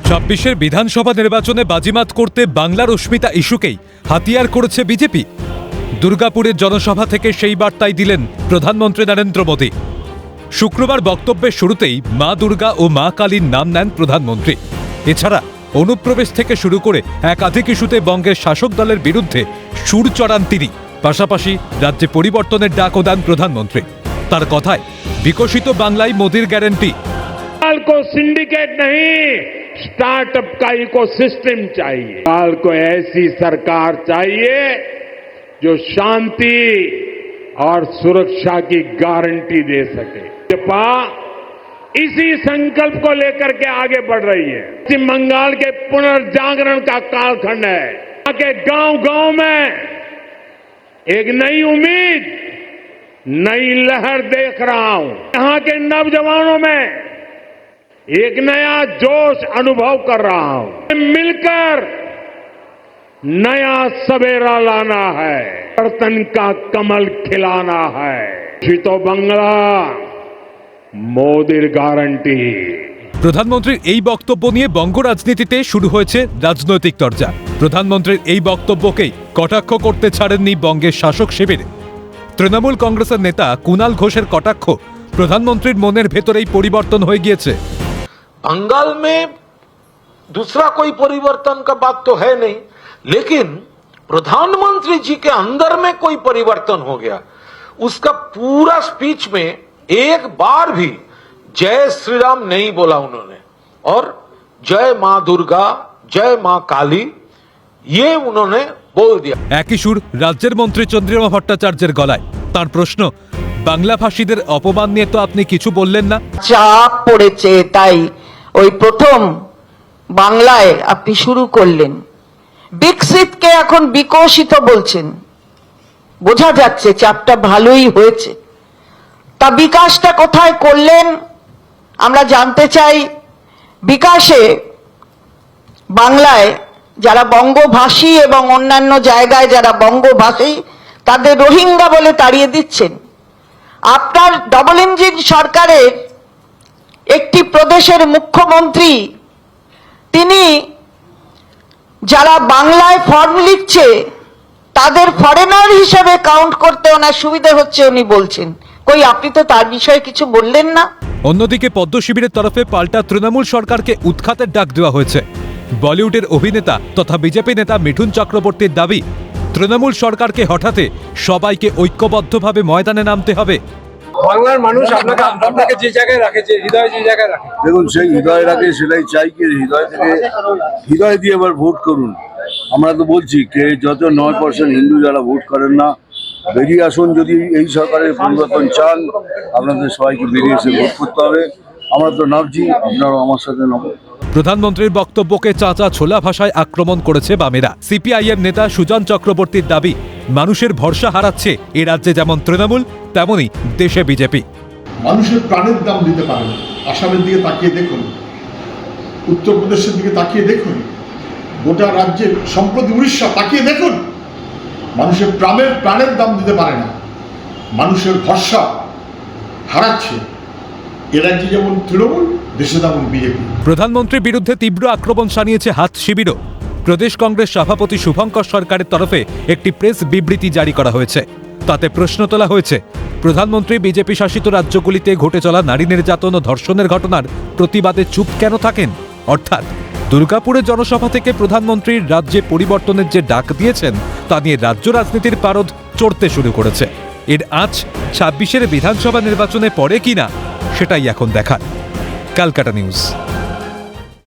২৬-এর বিধানসভা নির্বাচনে বাজিমাত করতে বাংলার অস্মিতা ইস্যুকেই হাতিয়ার করেছে বিজেপি। দুর্গাপুরের জনসভা থেকে সেই বার্তাই দিলেন প্রধানমন্ত্রী নরেন্দ্র মোদী। শুক্রবার বক্তব্যের শুরুতেই মা দুর্গা ও মা কালীর নাম নেন প্রধানমন্ত্রী। এছাড়া অনুপ্রবেশ থেকে শুরু করে একাধিক ইস্যুতে বঙ্গের শাসক দলের বিরুদ্ধে সুর চড়ান তিনি। পাশাপাশি রাজ্যে পরিবর্তনের ডাকও দেন প্রধানমন্ত্রী। তার কথায় বিকশিত বাংলায় মোদীর গ্যারান্টি। को सिंडिकेट नहीं, स्टार्टअप का इकोसिस्टम चाहिए। साल को ऐसी सरकार चाहिए जो शांति और सुरक्षा की गारंटी दे सके। भाजपा इसी संकल्प को लेकर के आगे बढ़ रही है। पश्चिम बंगाल के पुनर्जागरण का कालखंड है। यहाँ के गांव-गांव में एक नई उम्मीद, नई लहर देख रहा हूं। यहाँ के नौजवानों में एक नया जोश अनुभव कर रहा हूं। मिलकर नया सवेरा लाना है, बर्तन का कमल खिलाना है। तो बांग्ला मोदीर गारंटी। প্রধানমন্ত্রীর এই বক্তব্য নিয়ে বঙ্গ রাজনীতিতে শুরু হয়েছে রাজনৈতিক চর্চা। প্রধানমন্ত্রীর এই বক্তব্যকেই কটাক্ষ করতে ছাড়েননি বঙ্গের শাসক শিবির। তৃণমূল কংগ্রেসের নেতা কুণাল ঘোষের কটাক্ষ, প্রধানমন্ত্রীর মনের ভেতরেই পরিবর্তন হয়ে গিয়েছে। बंगाल में दूसरा कोई परिवर्तन का बात तो है नहीं, लेकिन प्रधानमंत्री जी के अंदर में कोई परिवर्तन हो गया। उसका पूरा स्पीच में एक बार भी जय श्री राम नहीं बोला उन्होंने, और जय मां दुर्गा, जय मां काली ये उन्होंने बोल दिया। একই সুর রাজ্যের মন্ত্রী চন্দ্রিমা ভট্টাচার্যের গলায়। তার প্রশ্ন, বাংলা ভাষীদের অপমান নিয়ে তো আপনি কিছু বললেন না। চাপ পড়েছে তাই ওই প্রথম বাংলায় আপনি শুরু করলেন, বিকশিতকে এখন বিকশিত বলছেন। বোঝা যাচ্ছে চাপটা ভালোই হয়েছে। তা বিকাশটা কোথায় করলেন আমরা জানতে চাই। বিকাশে বাংলায় যারা বঙ্গভাষী এবং অন্যান্য জায়গায় যারা বঙ্গভাষী তাদের রোহিঙ্গা বলে তাড়িয়ে দিচ্ছেন। আপনার ডবল ইঞ্জিন সরকারের একটি প্রদেশের মুখ্যমন্ত্রী তিনি যারা বাংলায় ফর্ম লিখছে তাদের ফরেনার হিসেবে কাউন্ট করতে ওনার সুবিধা হচ্ছে উনি বলছেন। কই আপনি তো তার বিষয়ে কিছু বললেন না। অন্যদিকে পদ্ম শিবিরের তরফে পাল্টা তৃণমূল সরকারকে উৎখাতের ডাক দেওয়া হয়েছে। বলিউডের অভিনেতা তথা বিজেপি নেতা মিঠুন চক্রবর্তীর দাবি, তৃণমূল সরকারকে হঠাতে সবাইকে ঐক্যবদ্ধভাবে ময়দানে নামতে হবে। বাংলার মানুষ আপনাকে যে জায়গায় রাখে, যে হৃদয় যে জায়গায় রাখে, দেখুন সেই হৃদয় রাখে, সেটাই চাই কি হৃদয় থেকে হৃদয় দিয়ে এবার ভোট করুন। আমরা তো বলছি কে যত 9% হিন্দু যারা ভোট করেন না বেরিয়ে আসুন। যদি এই সরকারের পরিবর্তন চান আপনাদের সবাইকে বেরিয়ে এসে ভোট করতে হবে। আমরা তো নামছি, আপনারাও আমার সাথে নামুন। প্রধানমন্ত্রীর বক্তব্যকে চাঁচা ছোলা ভাষায় আক্রমণ করেছে বামেরা। সিপিআইএম নেতা সুজন চক্রবর্তীর দাবি, মানুষের ভরসা হারাচ্ছে এ রাজ্যে যেমন তৃণমূল তেমনই দেশে বিজেপি। মানুষের প্রাণের দাম দিতে পারেন। আসামের দিকে তাকিয়ে দেখুন, উত্তরপ্রদেশের দিকে তাকিয়ে দেখুন, গোটা রাজ্যের সম্প্রতি উড়িষ্যা তাকিয়ে দেখুন। মানুষের প্রাণের দাম দিতে পারে না, মানুষের ভরসা হারাচ্ছে এ রাজ্যে যেমন তৃণমূল, দেশে তেমন বিজেপি। প্রধানমন্ত্রীর বিরুদ্ধে তীব্র আক্রমণ শানিয়েছে হাত শিবিরও। প্রদেশ কংগ্রেস সভাপতি শুভঙ্কর সরকারের তরফে একটি প্রেস বিবৃতি জারি করা হয়েছে। তাতে প্রশ্ন তোলা হয়েছে, প্রধানমন্ত্রী বিজেপি শাসিত রাজ্যগুলিতে ঘটে চলা নারী নির্যাতন ও ধর্ষণের ঘটনার প্রতিবাদে চুপ কেন থাকেন। অর্থাৎ দুর্গাপুরের জনসভা থেকে প্রধানমন্ত্রীর রাজ্যে পরিবর্তনের যে ডাক দিয়েছেন তা নিয়ে রাজ্য রাজনীতির পারদ চড়তে শুরু করেছে। এর আঁচ ২৬-এর বিধানসভা নির্বাচনে পড়ে কিনা সেটাই এখন দেখার। ক্যালকাটা নিউজ।